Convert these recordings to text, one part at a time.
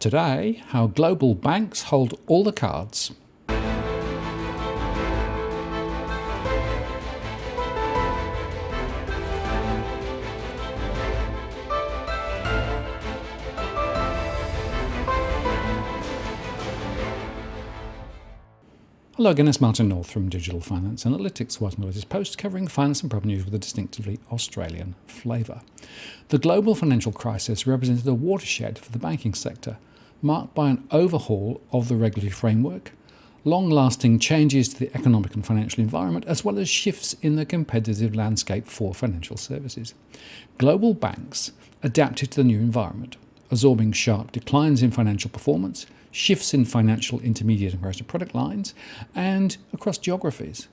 Today, how global banks hold all the cards. Hello again, it's Martin North from Digital Finance Analytics, writing the latest post covering finance and property news with a distinctively Australian flavour. The global financial crisis represented a watershed for the banking sector, marked by an overhaul of the regulatory framework, long-lasting changes to the economic and financial environment, as well as shifts in the competitive landscape for financial services. Global banks adapted to the new environment, absorbing sharp declines in financial performance, shifts in financial intermediate and commercial product lines, and across geographies.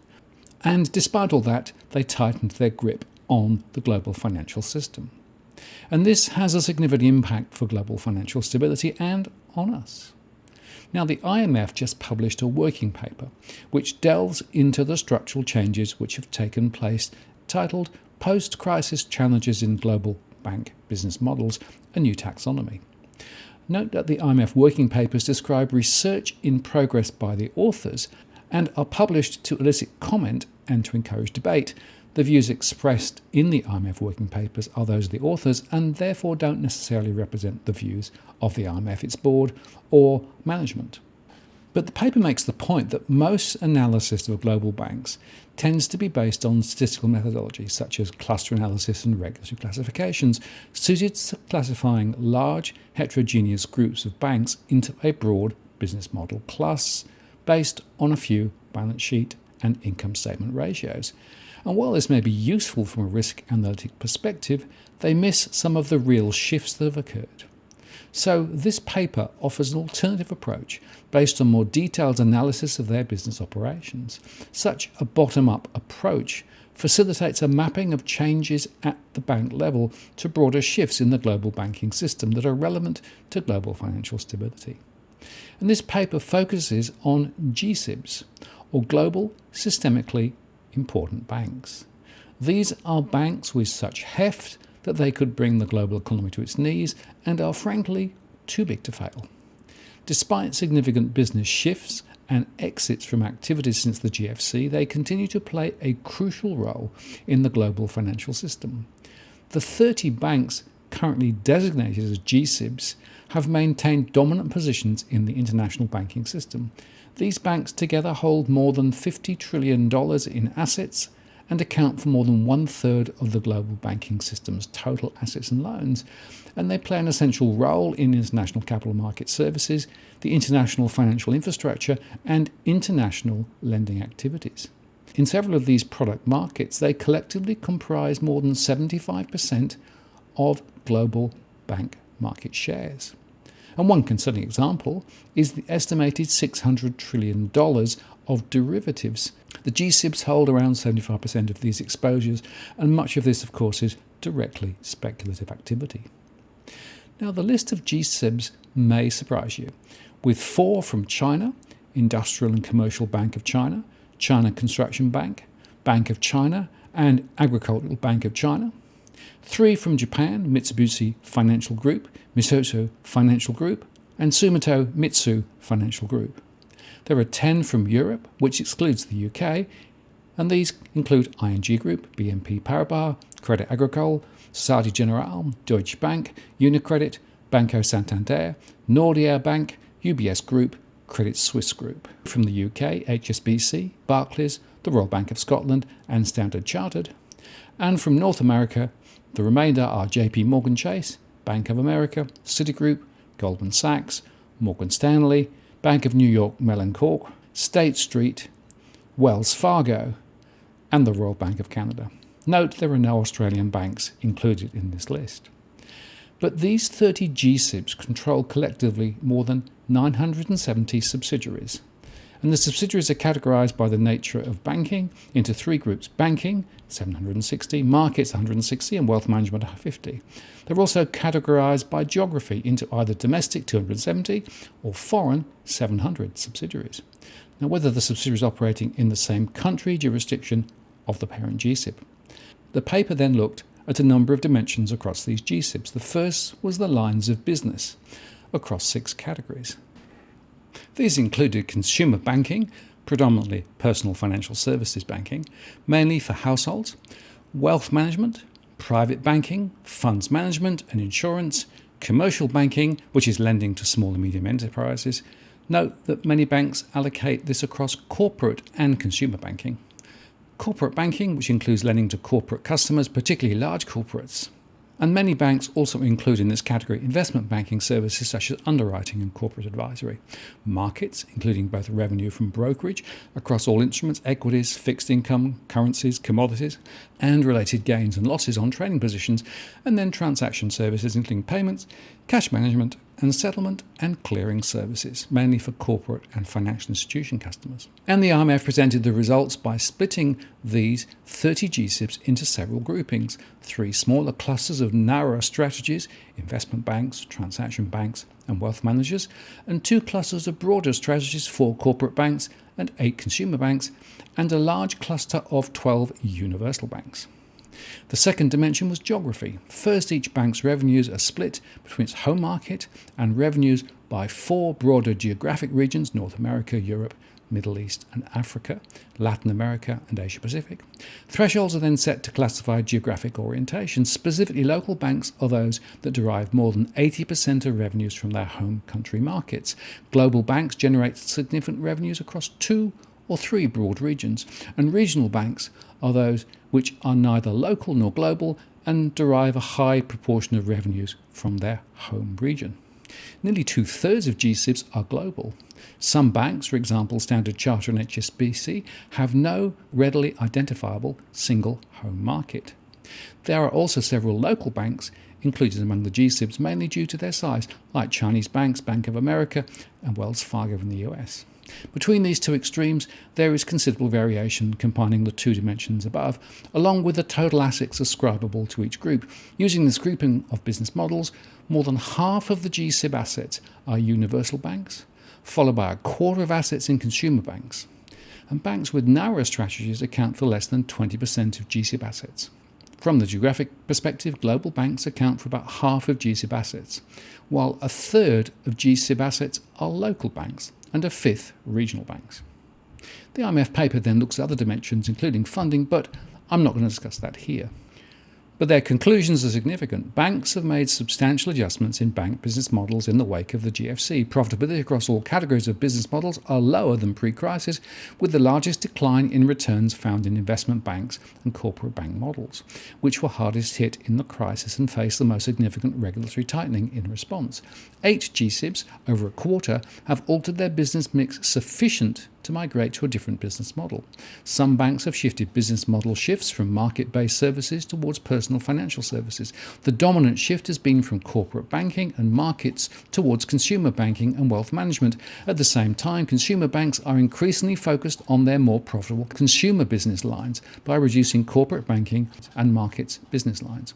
And despite all that, they tightened their grip on the global financial system. And this has a significant impact for global financial stability and on us. Now, the IMF just published a working paper which delves into the structural changes which have taken place, titled Post-Crisis Challenges in Global Bank Business Models, a New Taxonomy. Note that the IMF working papers describe research in progress by the authors and are published to elicit comment and to encourage debate. The views expressed in the IMF working papers are those of the authors and therefore don't necessarily represent the views of the IMF, its board, or management. But the paper makes the point that most analysis of global banks tends to be based on statistical methodologies such as cluster analysis and regulatory classifications, suited to classifying large heterogeneous groups of banks into a broad business model plus, based on a few balance sheet and income statement ratios. And while this may be useful from a risk analytic perspective, they miss some of the real shifts that have occurred. So this paper offers an alternative approach based on more detailed analysis of their business operations. Such a bottom-up approach facilitates a mapping of changes at the bank level to broader shifts in the global banking system that are relevant to global financial stability. And this paper focuses on GSIBs, or Global Systemically Important Banks. These are banks with such heft that they could bring the global economy to its knees and are frankly too big to fail. Despite significant business shifts and exits from activities since the GFC, they continue to play a crucial role in the global financial system. The 30 banks currently designated as GSIBs have maintained dominant positions in the international banking system. These banks together hold more than $50 trillion in assets and account for more than 1/3 of the global banking system's total assets and loans, and they play an essential role in international capital market services, the international financial infrastructure, and international lending activities. In several of these product markets, they collectively comprise more than 75% of global bank market shares. And one concerning example is the estimated $600 trillion of derivatives. The GSIBs hold around 75% of these exposures, and much of this, of course, is directly speculative activity. Now, the list of GSIBs may surprise you, with 4 from China, Industrial and Commercial Bank of China, China Construction Bank, Bank of China, and Agricultural Bank of China, 3 from Japan, Mitsubishi Financial Group, Misoto Financial Group, and Sumitomo Mitsui Financial Group. There are 10 from Europe, which excludes the UK, and these include ING Group, BNP Paribas, Crédit Agricole, Société Générale, Deutsche Bank, Unicredit, Banco Santander, Nordea Bank, UBS Group, Credit Suisse Group. From the UK, HSBC, Barclays, the Royal Bank of Scotland, and Standard Chartered. And from North America, the remainder are JP Morgan Chase, Bank of America, Citigroup, Goldman Sachs, Morgan Stanley, Bank of New York Mellon Cork, State Street, Wells Fargo, and the Royal Bank of Canada. Note there are no Australian banks included in this list. But these 30 GSIBs control collectively more than 970 subsidiaries. And the subsidiaries are categorised by the nature of banking into 3 groups: banking, 760, markets, 160, and wealth management, 50. They're also categorised by geography into either domestic, 270, or foreign, 700 subsidiaries. Now, whether the subsidiary is operating in the same country, jurisdiction of the parent GSIB. The paper then looked at a number of dimensions across these GSIBs. The first was the lines of business. across 6 categories. These included consumer banking, predominantly personal financial services banking, mainly for households, wealth management, private banking, funds management and insurance, commercial banking, which is lending to small and medium enterprises. Note that many banks allocate this across corporate and consumer banking. Corporate banking, which includes lending to corporate customers, particularly large corporates. And many banks also include in this category investment banking services such as underwriting and corporate advisory. Markets, including both revenue from brokerage across all instruments, equities, fixed income, currencies, commodities, and related gains and losses on trading positions, and then transaction services including payments, cash management, and settlement and clearing services, mainly for corporate and financial institution customers. And the IMF presented the results by splitting these 30 GSIBs into several groupings, 3 smaller clusters of narrower strategies, investment banks, transaction banks, and wealth managers, and 2 clusters of broader strategies, 4 corporate banks and 8 consumer banks, and a large cluster of 12 universal banks. The second dimension was geography. First, each bank's revenues are split between its home market and revenues by 4 broader geographic regions: North America, Europe, Middle East and Africa, Latin America and Asia Pacific. Thresholds are then set to classify geographic orientation. Specifically, local banks are those that derive more than 80% of revenues from their home country markets. Global banks generate significant revenues across 2 or 3 broad regions, and regional banks are those which are neither local nor global and derive a high proportion of revenues from their home region. Nearly 2/3 of GSIBs are global. Some banks, for example Standard Chartered and HSBC, have no readily identifiable single home market. There are also several local banks included among the GSIBs, mainly due to their size, like Chinese banks, Bank of America and Wells Fargo in the US. Between these 2 extremes, there is considerable variation combining the 2 dimensions above, along with the total assets ascribable to each group. Using this grouping of business models, more than half of the GSIB assets are universal banks, followed by a quarter of assets in consumer banks. And banks with narrower strategies account for less than 20% of GSIB assets. From the geographic perspective, global banks account for about half of GSIB assets, while 1/3 of GSIB assets are local banks and 1/5 regional banks. The IMF paper then looks at other dimensions, including funding, but I'm not going to discuss that here. But their conclusions are significant. Banks have made substantial adjustments in bank business models in the wake of the GFC. Profitability across all categories of business models are lower than pre-crisis, with the largest decline in returns found in investment banks and corporate bank models, which were hardest hit in the crisis and faced the most significant regulatory tightening in response. 8 GSIBs, over a quarter, have altered their business mix sufficient to migrate to a different business model. Some banks have shifted business model shifts from market-based services towards personal financial services. The dominant shift has been from corporate banking and markets towards consumer banking and wealth management. At the same time, consumer banks are increasingly focused on their more profitable consumer business lines by reducing corporate banking and markets business lines.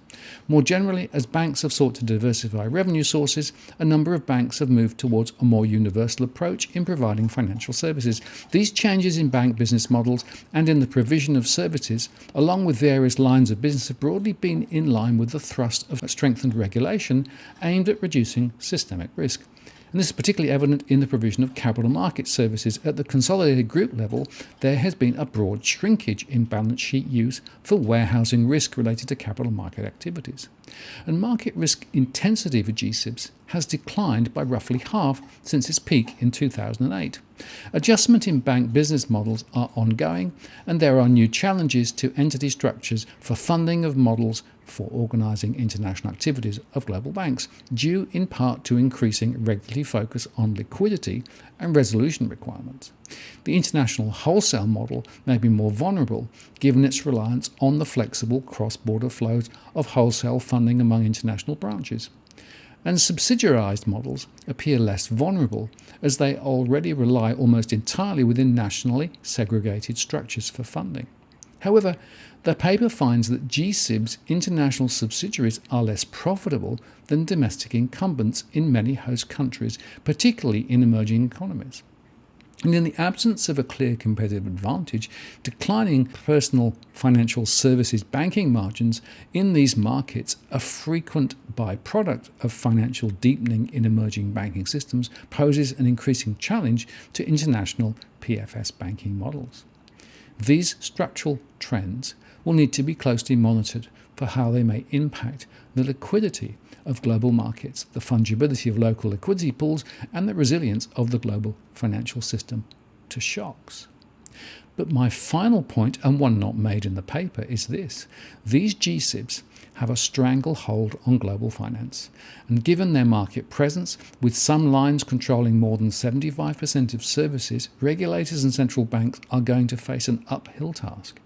More generally, as banks have sought to diversify revenue sources, a number of banks have moved towards a more universal approach in providing financial services. These changes in bank business models and in the provision of services, along with various lines of business, have broadly been in line with the thrust of strengthened regulation aimed at reducing systemic risk. And this is particularly evident in the provision of capital market services. At the consolidated group level, there has been a broad shrinkage in balance sheet use for warehousing risk related to capital market activities. And market risk intensity for GSIBs has declined by roughly half since its peak in 2008. Adjustment in bank business models are ongoing, and there are new challenges to entity structures for funding of models for organising international activities of global banks, due in part to increasing regulatory focus on liquidity and resolution requirements. The international wholesale model may be more vulnerable given its reliance on the flexible cross-border flows of wholesale funding among international branches. And subsidiarised models appear less vulnerable as they already rely almost entirely within nationally segregated structures for funding. However, the paper finds that GSIBs' international subsidiaries are less profitable than domestic incumbents in many host countries, particularly in emerging economies. And in the absence of a clear competitive advantage, declining personal financial services banking margins in these markets, a frequent byproduct of financial deepening in emerging banking systems, poses an increasing challenge to international PFS banking models. These structural trends will need to be closely monitored for how they may impact the liquidity of global markets, the fungibility of local liquidity pools, and the resilience of the global financial system to shocks. But my final point, and one not made in the paper, is this. These GSIBs have a stranglehold on global finance, and given their market presence, with some lines controlling more than 75% of services, regulators and central banks are going to face an uphill task.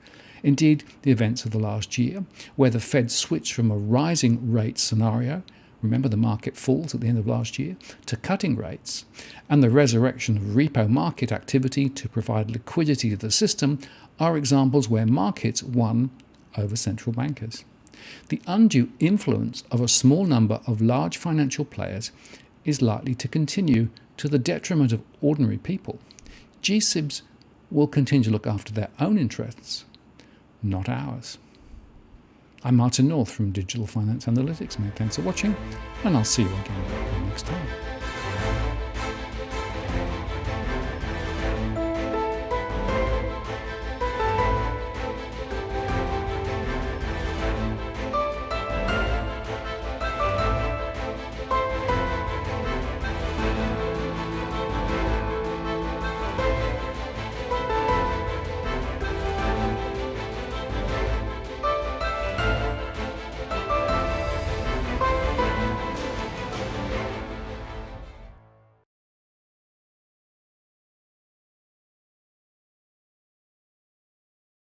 Indeed, the events of the last year, where the Fed switched from a rising rate scenario, remember the market falls at the end of last year, to cutting rates, and the resurrection of repo market activity to provide liquidity to the system, are examples where markets won over central bankers. The undue influence of a small number of large financial players is likely to continue to the detriment of ordinary people. GSIBs will continue to look after their own interests, not ours. I'm Martin North from Digital Finance Analytics. Many thanks for watching, and I'll see you again next time.